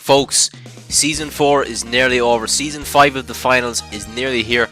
Folks, Season 4 is nearly over. Season 5 of the finals is nearly here.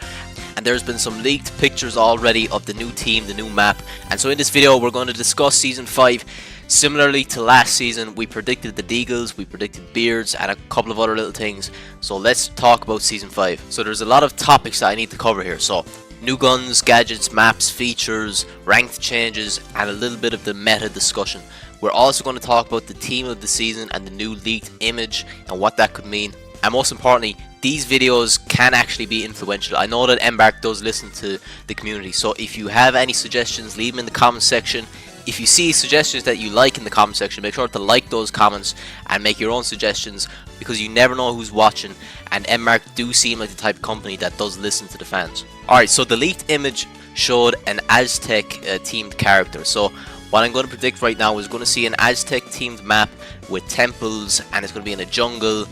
And there's been some leaked pictures already of the new team, the new map. And so in this video, we're going to discuss Season 5. Similarly to last season, we predicted the Deagles, we predicted Beards, and a couple of other little things. So let's talk about Season 5. So there's a lot of topics that I need to cover here. So new guns, gadgets, maps, features, ranked changes, and a little bit of the meta discussion. We're also going to talk about the team of the season and the new leaked image and what that could mean. And most importantly, these videos can actually be influential. I know that Embark does listen to the community, so if you have any suggestions, leave them in the comment section. If you see suggestions that you like in the comment section, make sure to like those comments and make your own suggestions, because you never know who's watching, and Embark do seem like the type of company that does listen to the fans. Alright, so the leaked image showed an Aztec themed character. So what I'm going to predict right now is going to see an Aztec themed map with temples, and it's going to be in a jungle,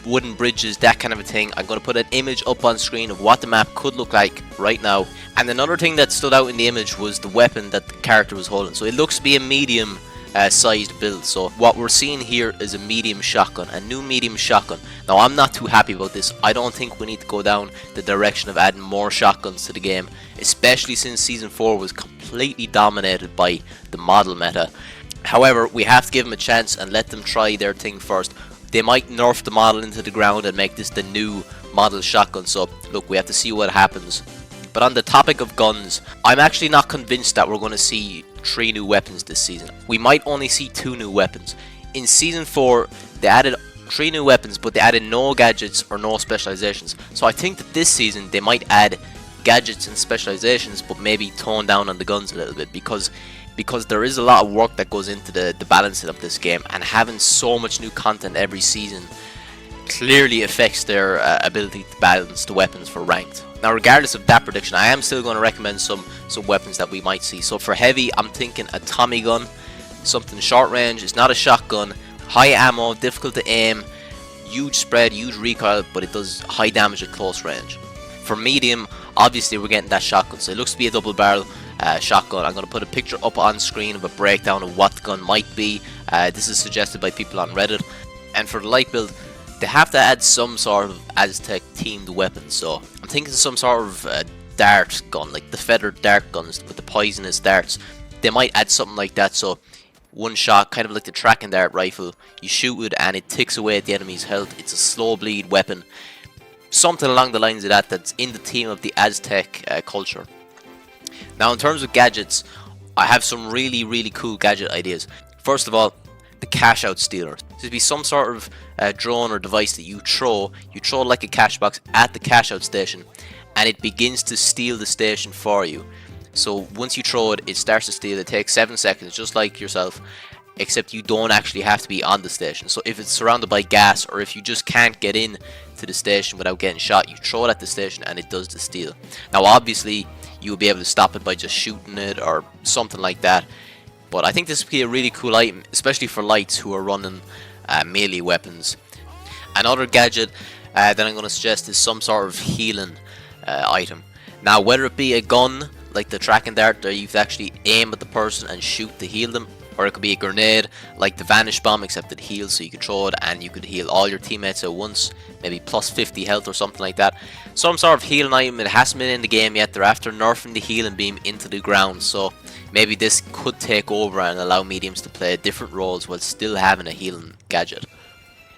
wooden bridges, that kind of a thing. I'm going to put an image up on screen of what the map could look like right now. And another thing that stood out in the image was the weapon that the character was holding. So it looks to be a medium sized build. So what we're seeing here is a medium shotgun, a new medium shotgun. Now I'm not too happy about this. I don't think we need to go down the direction of adding more shotguns to the game, especially since Season 4 was completely dominated by the model meta. However, we have to give them a chance and let them try their thing first. They might nerf the model into the ground and make this the new model shotgun. So look, we have to see what happens. But on the topic of guns, I'm actually not convinced that we're going to see 3 new weapons this season. We might only see 2 new weapons. In Season 4, they added 3 new weapons, but they added no gadgets or no specializations. So I think that this season they might add gadgets and specializations, but maybe tone down on the guns a little bit, because there is a lot of work that goes into the balancing of this game, and having so much new content every season clearly affects their ability to balance the weapons for ranked. Now, regardless of that prediction, I am still going to recommend some weapons that we might see. So for heavy, I'm thinking a Tommy gun, something short range. It's not a shotgun, high ammo, difficult to aim, huge spread, huge recoil, but it does high damage at close range. For medium, obviously we're getting that shotgun, so it looks to be a double barrel shotgun. I'm going to put a picture up on screen of a breakdown of what the gun might be. This is suggested by people on Reddit. And for the light build, they have to add some sort of Aztec themed weapon. So I'm thinking some sort of dart gun, like the feathered dart guns with the poisonous darts. They might add something like that, so one shot, kind of like the track and dart rifle. You shoot it and it ticks away at the enemy's health. It's a slow bleed weapon. Something along the lines of that, that's in the theme of the Aztec culture. Now in terms of gadgets, I have some really cool gadget ideas. First of all, the cash out stealer. This would be some sort of drone or device that you throw like a cash box at the cash out station, and it begins to steal the station for you. So once you throw it, it starts to steal. It takes 7 seconds, just like yourself, except you don't actually have to be on the station. So if it's surrounded by gas, or if you just can't get in to the station without getting shot, you throw it at the station and it does the steal. Now obviously you'll be able to stop it by just shooting it or something like that, but I think this would be a really cool item, especially for lights who are running melee weapons. Another gadget that I'm going to suggest is some sort of healing item. Now whether it be a gun like the track and dart, that you have to actually aim at the person and shoot to heal them, or it could be a grenade like the vanish bomb, except it heals, so you could throw it and you could heal all your teammates at once, maybe plus 50 health or something like that. Some sort of healing item. It hasn't been in the game yet. They're after nerfing the healing beam into the ground, so maybe this could take over and allow mediums to play different roles while still having a healing gadget.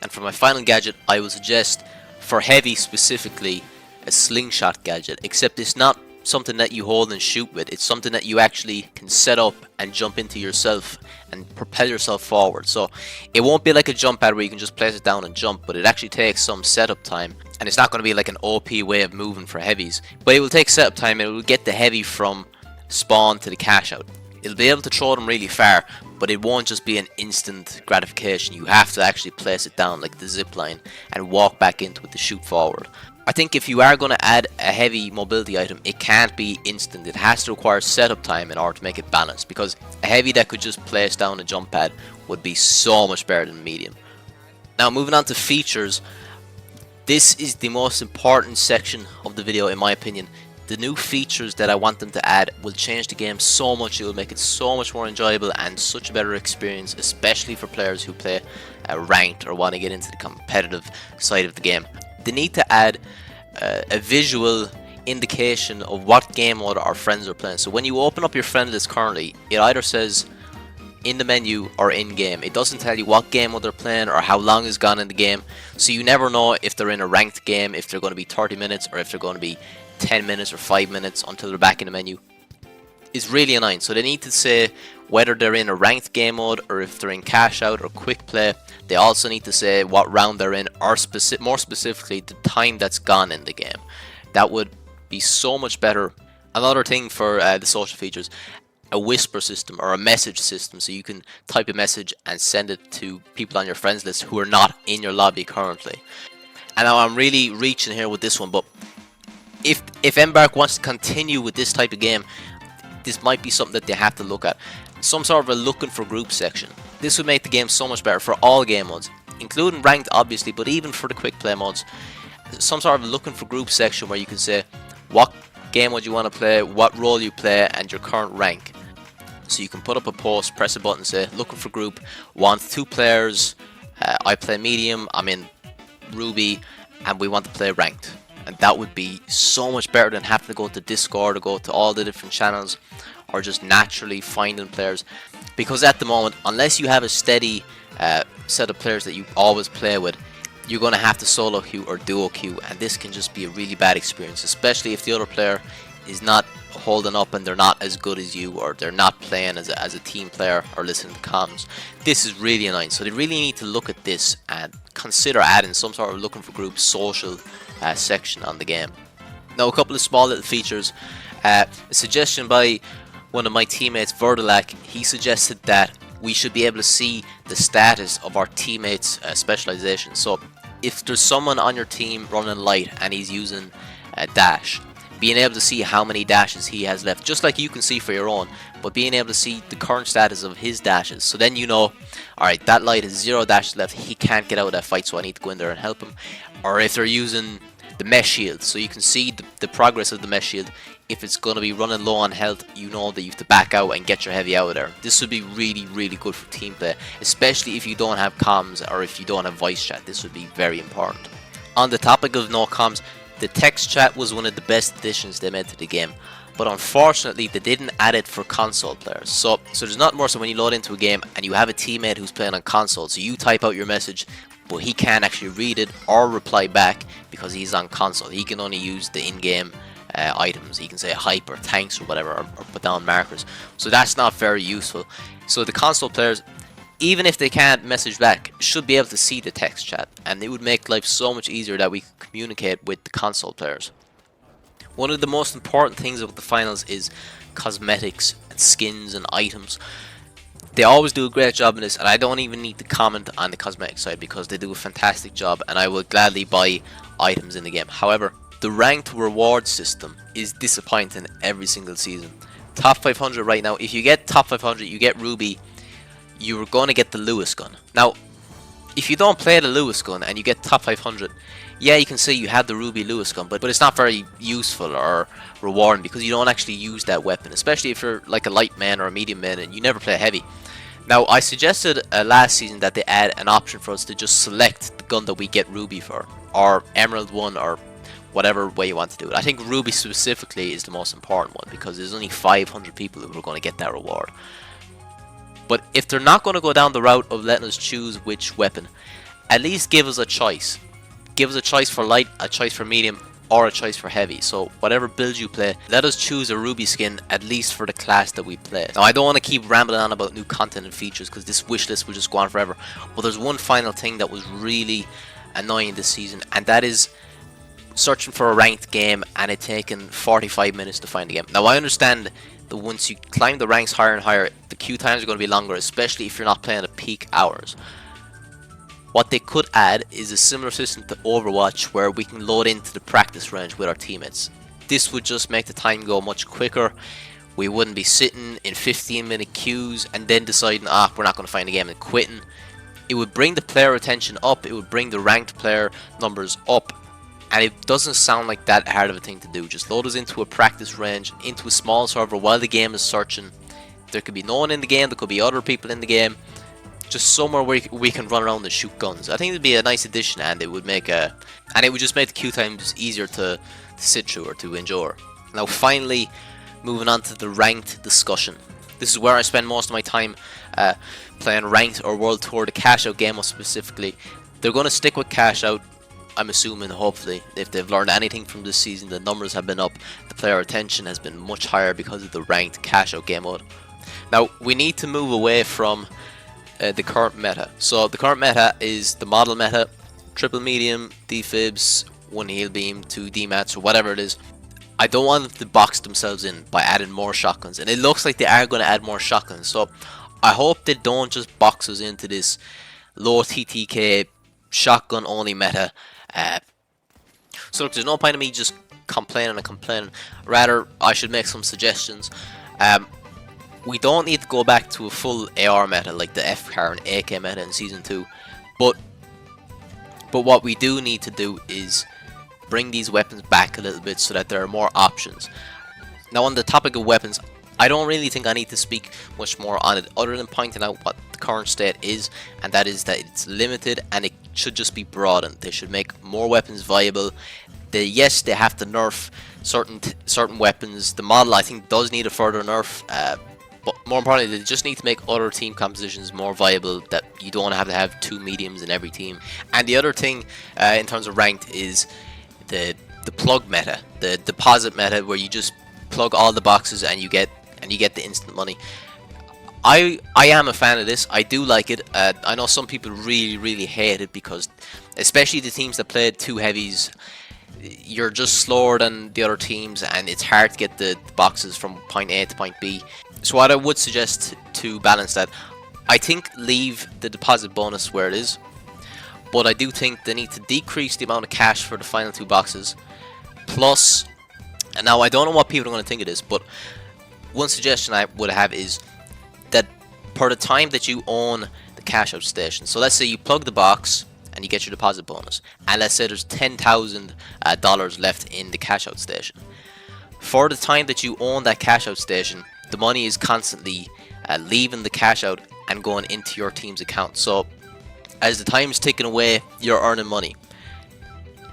And for my final gadget, I will suggest for heavy specifically a slingshot gadget, except it's not something that you hold and shoot with. It's something that you actually can set up and jump into yourself and propel yourself forward. So it won't be like a jump pad where you can just place it down and jump, but it actually takes some setup time, and it's not going to be like an OP way of moving for heavies, but it will take setup time, and it will get the heavy from spawn to the cash out. It'll be able to throw them really far, but it won't just be an instant gratification. You have to actually place it down like the zip line and walk back into it to shoot forward. I think if you are going to add a heavy mobility item, it can't be instant. It has to require setup time in order to make it balanced, because a heavy that could just place down a jump pad would be so much better than medium. Now moving on to features, this is the most important section of the video in my opinion. The new features that I want them to add will change the game so much. It will make it so much more enjoyable and such a better experience, especially for players who play ranked or want to get into the competitive side of the game. They need to add a visual indication of what game mode our friends are playing. So when you open up your friend list currently, it either says in the menu or in game. It doesn't tell you what game mode they're playing or how long is gone in the game, so you never know if they're in a ranked game, if they're going to be 30 minutes or if they're going to be 10 minutes or 5 minutes until they're back in the menu. It's really annoying. So they need to say whether they're in a ranked game mode or if they're in cash out or quick play. They also need to say what round they're in, or more specifically the time that's gone in the game. That would be so much better. Another thing for the social features, a whisper system or a message system, so you can type a message and send it to people on your friends list who are not in your lobby currently. And now I'm really reaching here with this one, but if Embark wants to continue with this type of game, this might be something that they have to look at. Some sort of a looking for group section. This would make the game so much better for all game modes, including ranked obviously, but even for the quick play modes. Some sort of looking for group section where you can say what game mode you want to play, what role you play, and your current rank. So you can put up a post, press a button, say looking for group, want 2 players, I play medium, I'm in Ruby, and we want to play ranked. And that would be so much better than having to go to Discord or go to all the different channels or just naturally finding players. Because at the moment, unless you have a steady set of players that you always play with, you're going to have to solo queue or duo queue, and this can just be a really bad experience, especially if the other player is not holding up and they're not as good as you, or they're not playing as a team player or listening to comms. This is really annoying, so they really need to look at this and consider adding some sort of looking for group social section on the game. Now, a couple of small little features. A suggestion by one of my teammates, Verdalac, he suggested that we should be able to see the status of our teammates' specialization. So if there's someone on your team running light and he's using dash, being able to see how many dashes he has left, just like you can see for your own, but being able to see the current status of his dashes. So then you know, alright, that light has 0 dashes left, he can't get out of that fight, so I need to go in there and help him. Or if they're using the mesh shield, so you can see the progress of the mesh shield. If it's going to be running low on health, you know that you have to back out and get your heavy out of there. This would be really, really good for team play, especially if you don't have comms or if you don't have voice chat. This would be very important. On the topic of no comms, the text chat was one of the best additions they made to the game, but unfortunately they didn't add it for console players. So there's nothing more so when you load into a game and you have a teammate who's playing on console, so you type out your message, but he can't actually read it or reply back because he's on console. He can only use the in-game items. He can say hype or thanks or whatever, or put down markers. So that's not very useful. So the console players, even if they can't message back, should be able to see the text chat, and it would make life so much easier that we can communicate with the console players. One of the most important things about the finals is cosmetics and skins and items. They always do a great job in this, and I don't even need to comment on the cosmetic side because they do a fantastic job, and I will gladly buy items in the game. However, the ranked reward system is disappointing every single season. Top 500 right now, if you get top 500, you get Ruby, you're going to get the Lewis gun. Now, if you don't play the Lewis gun and you get top 500, yeah, you can say you have the Ruby Lewis gun, but it's not very useful or rewarding because you don't actually use that weapon, especially if you're like a light man or a medium man and you never play heavy. Now, I suggested last season that they add an option for us to just select the gun that we get Ruby for, or Emerald 1, or whatever way you want to do it. I think Ruby specifically is the most important one because there's only 500 people who are going to get that reward. But if they're not going to go down the route of letting us choose which weapon, at least give us a choice. Give us a choice for light, a choice for medium, or a choice for heavy. So whatever build you play, let us choose a Ruby skin at least for the class that we play. Now, I don't want to keep rambling on about new content and features because this wish list will just go on forever. But there's one final thing that was really annoying this season, and that is searching for a ranked game and it taking 45 minutes to find a game. Now, I understand that once you climb the ranks higher and higher, the queue times are going to be longer, especially if you're not playing at peak hours. What they could add is a similar system to Overwatch where we can load into the practice range with our teammates. This would just make the time go much quicker. We wouldn't be sitting in 15-minute queues and then deciding, we're not going to find a game and quitting. It would bring the player retention up, it would bring the ranked player numbers up, and it doesn't sound like that hard of a thing to do. Just load us into a practice range, into a small server while the game is searching. There could be no one in the game, there could be other people in the game, just somewhere where we can run around and shoot guns. I think it'd be a nice addition, and it would just make the queue times easier to sit through or to endure. Now finally, moving on to the ranked discussion. This is where I spend most of my time playing ranked or world tour, the cash out game more specifically. They're going to stick with cash out, I'm assuming, hopefully. If they've learned anything from this season, the numbers have been up, the player retention has been much higher because of the ranked cash out game mode. Now we need to move away from the current meta. So the current meta is the model meta, triple medium, defibs, 1 heal beam, 2 demats, or whatever it is. I don't want them to box themselves in by adding more shotguns, and it looks like they are going to add more shotguns. So I hope they don't just box us into this low TTK shotgun only meta. So look, there's no point in me just complaining and complaining. Rather, I should make some suggestions. We don't need to go back to a full AR meta like the FCAR and AK meta in Season 2. But what we do need to do is bring these weapons back a little bit so that there are more options. Now on the topic of weapons, I don't really think I need to speak much more on it other than pointing out what the current state is, and that is that it's limited and it should just be broadened. They should make more weapons viable. Yes, they have to nerf certain weapons. The model, I think, does need a further nerf, but more importantly, they just need to make other team compositions more viable, that you don't have to have 2 mediums in every team. And the other thing in terms of ranked is the plug meta, the deposit meta, where you just plug all the boxes and you get the instant money. I am a fan of this. I do like it. I know some people really hate it because, especially the teams that play 2 heavies, you're just slower than the other teams and it's hard to get the boxes from point A to point B. So what I would suggest to balance that, I think leave the deposit bonus where it is, but I do think they need to decrease the amount of cash for the final 2 boxes. Plus, and now I don't know what people are going to think of this, but one suggestion I would have is that per the time that you own the cash out station, so let's say you plug the box and you get your deposit bonus, and let's say there's $10,000 left in the cash out station. For the time that you own that cash out station, the money is constantly leaving the cash out and going into your team's account. So as the time is ticking away, you're earning money.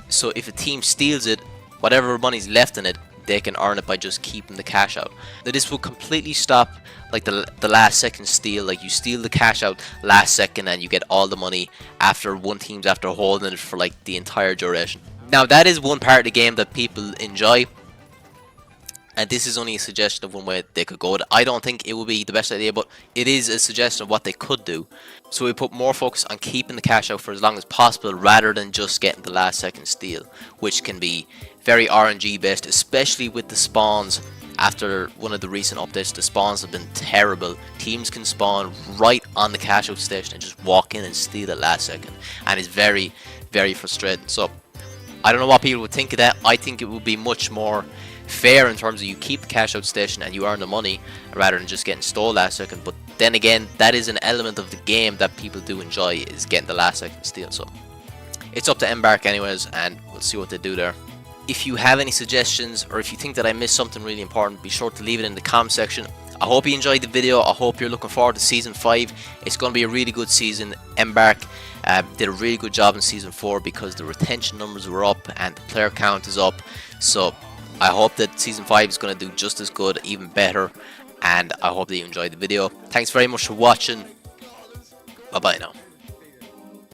So if a team steals it, whatever money's left in it, they can earn it by just keeping the cash out. Now this will completely stop like the last second steal. Like you steal the cash out last second and you get all the money after one team's after holding it for like the entire duration. Now that is one part of the game that people enjoy, and this is only a suggestion of one way they could go. I don't think it would be the best idea, but it is a suggestion of what they could do. So we put more focus on keeping the cash out for as long as possible rather than just getting the last second steal, which can be very RNG based, especially with the spawns. After one of the recent updates, the spawns have been terrible. Teams can spawn right on the cash out station and just walk in and steal it last second, and it's very frustrating. So I don't know what people would think of that. I think it would be much more fair in terms of you keep the cash out station and you earn the money rather than just getting stole last second. But then again, that is an element of the game that people do enjoy, is getting the last second steal. So it's up to Embark anyways, and we'll see what they do there. If you have any suggestions, or if you think that I missed something really important, be sure to leave it in the comment section. I hope you enjoyed the video. I hope you're looking forward to Season 5. It's going to be a really good season. Embark did a really good job in Season 4 because the retention numbers were up and the player count is up. So I hope that Season 5 is going to do just as good, even better, and I hope that you enjoyed the video. Thanks very much for watching. Bye bye now.